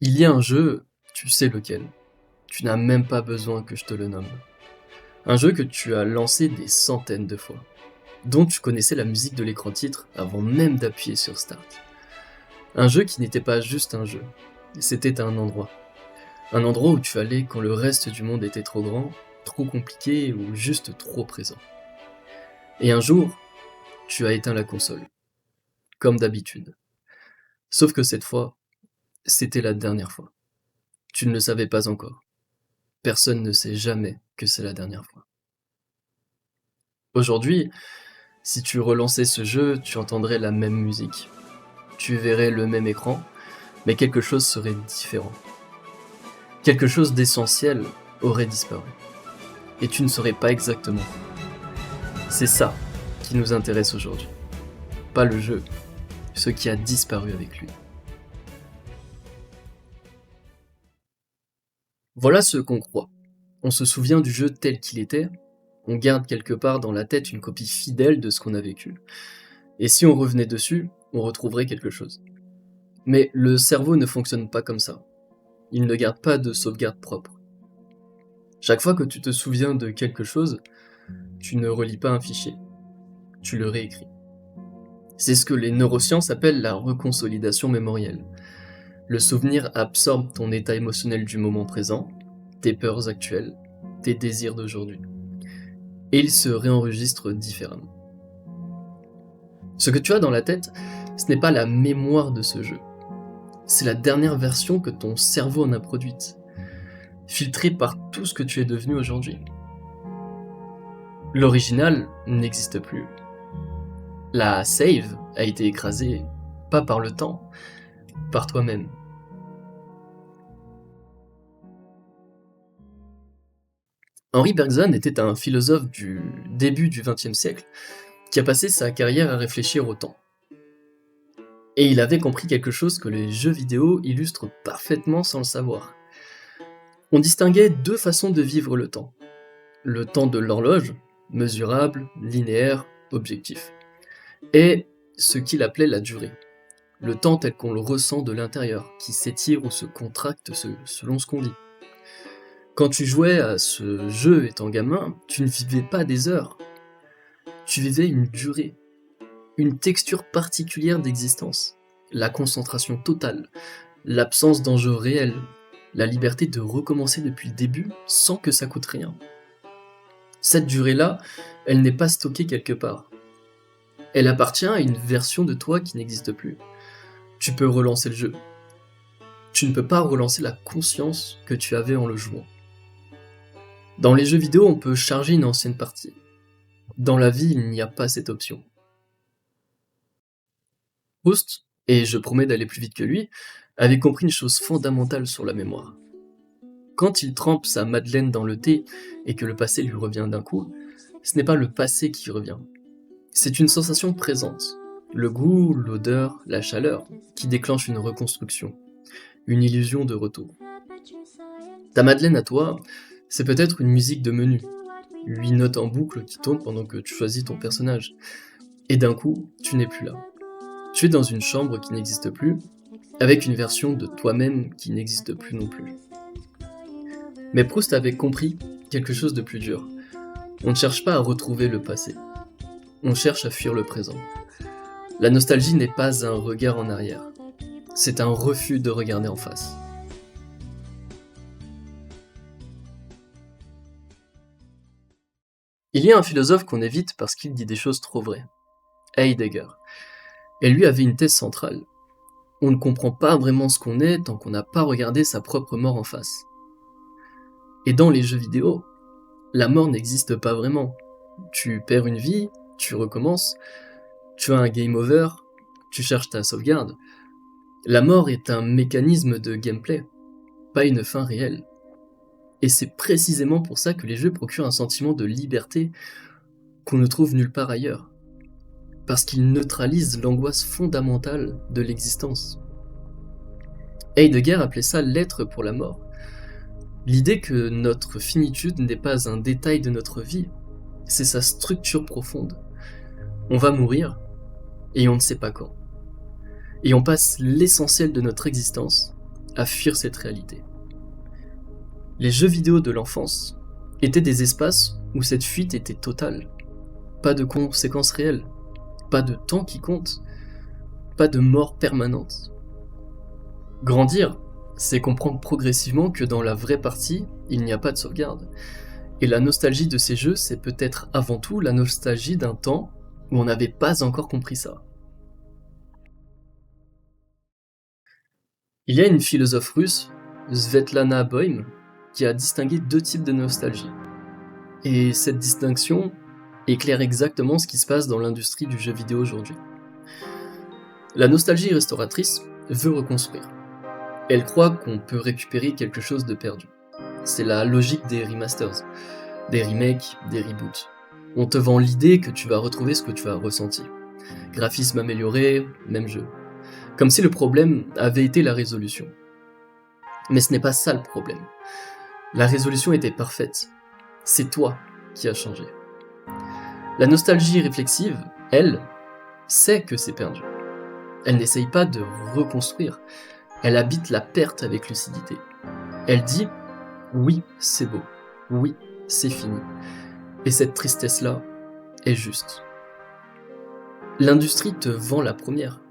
Il y a un jeu, tu sais lequel. Tu n'as même pas besoin que je te le nomme. Un jeu que tu as lancé des centaines de fois, dont tu connaissais la musique de l'écran titre avant même d'appuyer sur Start. Un jeu qui n'était pas juste un jeu, c'était un endroit. Un endroit où tu allais quand le reste du monde était trop grand, trop compliqué ou juste trop présent. Et un jour, tu as éteint la console, comme d'habitude. Sauf que cette fois, c'était la dernière fois. Tu ne le savais pas encore. Personne ne sait jamais que c'est la dernière fois. Aujourd'hui, si tu relançais ce jeu, tu entendrais la même musique. Tu verrais le même écran, mais quelque chose serait différent. Quelque chose d'essentiel aurait disparu. Et tu ne saurais pas exactement. C'est ça qui nous intéresse aujourd'hui. Pas le jeu, ce qui a disparu avec lui. Voilà ce qu'on croit. On se souvient du jeu tel qu'il était, on garde quelque part dans la tête une copie fidèle de ce qu'on a vécu. Et si on revenait dessus, on retrouverait quelque chose. Mais le cerveau ne fonctionne pas comme ça. Il ne garde pas de sauvegarde propre. Chaque fois que tu te souviens de quelque chose, tu ne relis pas un fichier, tu le réécris. C'est ce que les neurosciences appellent la reconsolidation mémorielle. Le souvenir absorbe ton état émotionnel du moment présent, tes peurs actuelles, tes désirs d'aujourd'hui. Et il se réenregistre différemment. Ce que tu as dans la tête, ce n'est pas la mémoire de ce jeu. C'est la dernière version que ton cerveau en a produite, filtrée par tout ce que tu es devenu aujourd'hui. L'original n'existe plus. La save a été écrasée, pas par le temps, par toi-même. Henri Bergson était un philosophe du début du XXe siècle qui a passé sa carrière à réfléchir au temps. Et il avait compris quelque chose que les jeux vidéo illustrent parfaitement sans le savoir. On distinguait deux façons de vivre le temps. Le temps de l'horloge, mesurable, linéaire, objectif. Et ce qu'il appelait la durée. Le temps tel qu'on le ressent de l'intérieur, qui s'étire ou se contracte selon ce qu'on vit. Quand tu jouais à ce jeu étant gamin, tu ne vivais pas des heures. Tu vivais une durée, une texture particulière d'existence, la concentration totale, l'absence d'enjeu réel, la liberté de recommencer depuis le début sans que ça coûte rien. Cette durée-là, elle n'est pas stockée quelque part. Elle appartient à une version de toi qui n'existe plus. Tu peux relancer le jeu. Tu ne peux pas relancer la conscience que tu avais en le jouant. Dans les jeux vidéo, on peut charger une ancienne partie. Dans la vie, il n'y a pas cette option. Proust, et je promets d'aller plus vite que lui, avait compris une chose fondamentale sur la mémoire. Quand il trempe sa madeleine dans le thé et que le passé lui revient d'un coup, ce n'est pas le passé qui revient. C'est une sensation présente, le goût, l'odeur, la chaleur, qui déclenche une reconstruction, une illusion de retour. Ta madeleine à toi, c'est peut-être une musique de menu, 8 notes en boucle qui tournent pendant que tu choisis ton personnage. Et d'un coup, tu n'es plus là. Tu es dans une chambre qui n'existe plus, avec une version de toi-même qui n'existe plus non plus. Mais Proust avait compris quelque chose de plus dur. On ne cherche pas à retrouver le passé. On cherche à fuir le présent. La nostalgie n'est pas un regard en arrière. C'est un refus de regarder en face. Il y a un philosophe qu'on évite parce qu'il dit des choses trop vraies. Heidegger. Et lui avait une thèse centrale. On ne comprend pas vraiment ce qu'on est tant qu'on n'a pas regardé sa propre mort en face. Et dans les jeux vidéo, la mort n'existe pas vraiment. Tu perds une vie, tu recommences, tu as un game over, tu cherches ta sauvegarde. La mort est un mécanisme de gameplay, pas une fin réelle. Et c'est précisément pour ça que les jeux procurent un sentiment de liberté qu'on ne trouve nulle part ailleurs. Parce qu'ils neutralisent l'angoisse fondamentale de l'existence. Heidegger appelait ça l'être pour la mort. L'idée que notre finitude n'est pas un détail de notre vie, c'est sa structure profonde. On va mourir, et on ne sait pas quand. Et on passe l'essentiel de notre existence à fuir cette réalité. Les jeux vidéo de l'enfance étaient des espaces où cette fuite était totale. Pas de conséquences réelles, pas de temps qui compte, pas de mort permanente. Grandir, c'est comprendre progressivement que dans la vraie partie, il n'y a pas de sauvegarde. Et la nostalgie de ces jeux, c'est peut-être avant tout la nostalgie d'un temps où on n'avait pas encore compris ça. Il y a une philosophe russe, Svetlana Boym, qui a distingué deux types de nostalgie. Et cette distinction éclaire exactement ce qui se passe dans l'industrie du jeu vidéo aujourd'hui. La nostalgie restauratrice veut reconstruire. Elle croit qu'on peut récupérer quelque chose de perdu. C'est la logique des remasters, des remakes, des reboots. On te vend l'idée que tu vas retrouver ce que tu as ressenti. Graphisme amélioré, même jeu. Comme si le problème avait été la résolution. Mais ce n'est pas ça le problème. La résolution était parfaite. C'est toi qui as changé. La nostalgie réflexive, elle, sait que c'est perdu. Elle n'essaye pas de reconstruire. Elle habite la perte avec lucidité. Elle dit « oui, c'est beau. Oui, c'est fini. » Et cette tristesse-là est juste. L'industrie te vend la première.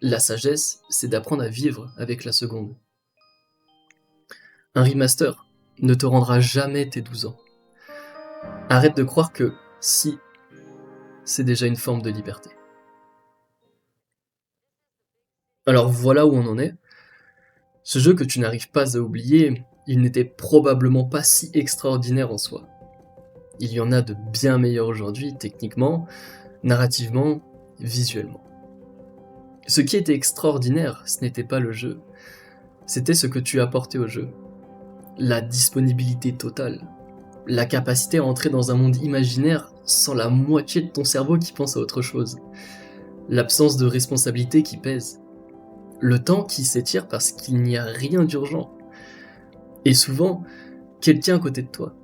La sagesse, c'est d'apprendre à vivre avec la seconde. Un remaster ne te rendra jamais tes 12 ans. Arrête de croire que si, c'est déjà une forme de liberté. Alors voilà où on en est. Ce jeu que tu n'arrives pas à oublier, il n'était probablement pas si extraordinaire en soi. Il y en a de bien meilleurs aujourd'hui, techniquement, narrativement, visuellement. Ce qui était extraordinaire, ce n'était pas le jeu, c'était ce que tu apportais au jeu. La disponibilité totale, la capacité à entrer dans un monde imaginaire sans la moitié de ton cerveau qui pense à autre chose, l'absence de responsabilité qui pèse, le temps qui s'étire parce qu'il n'y a rien d'urgent, et souvent, quelqu'un à côté de toi,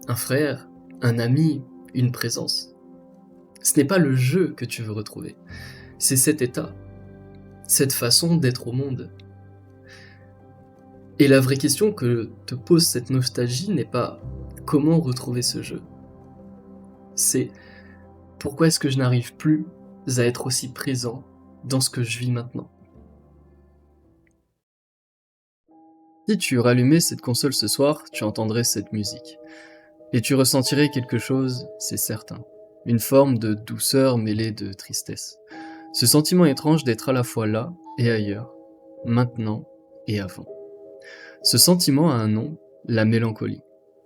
un frère, un ami, une présence. Ce n'est pas le jeu que tu veux retrouver, c'est cet état, cette façon d'être au monde. Et la vraie question que te pose cette nostalgie n'est pas comment retrouver ce jeu. C'est pourquoi est-ce que je n'arrive plus à être aussi présent dans ce que je vis maintenant. Si tu rallumais cette console ce soir, tu entendrais cette musique. Et tu ressentirais quelque chose, c'est certain. Une forme de douceur mêlée de tristesse. Ce sentiment étrange d'être à la fois là et ailleurs, maintenant et avant. Ce sentiment a un nom, la mélancolie.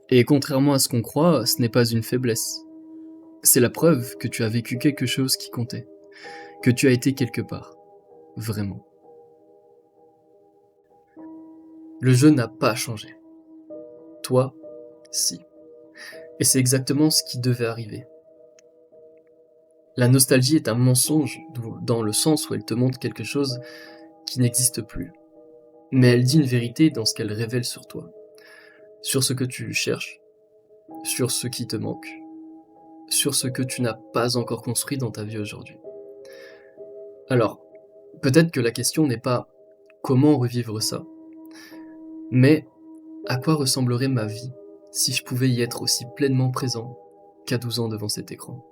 Et contrairement à ce qu'on croit, ce n'est pas une faiblesse. C'est la preuve que tu as vécu quelque chose qui comptait, que tu as été quelque part, vraiment. Le jeu n'a pas changé. Toi, si. Et c'est exactement ce qui devait arriver. La nostalgie est un mensonge dans le sens où elle te montre quelque chose qui n'existe plus. Mais elle dit une vérité dans ce qu'elle révèle sur toi, sur ce que tu cherches, sur ce qui te manque, sur ce que tu n'as pas encore construit dans ta vie aujourd'hui. Alors, peut-être que la question n'est pas comment revivre ça, mais à quoi ressemblerait ma vie si je pouvais y être aussi pleinement présent qu'à 12 ans devant cet écran.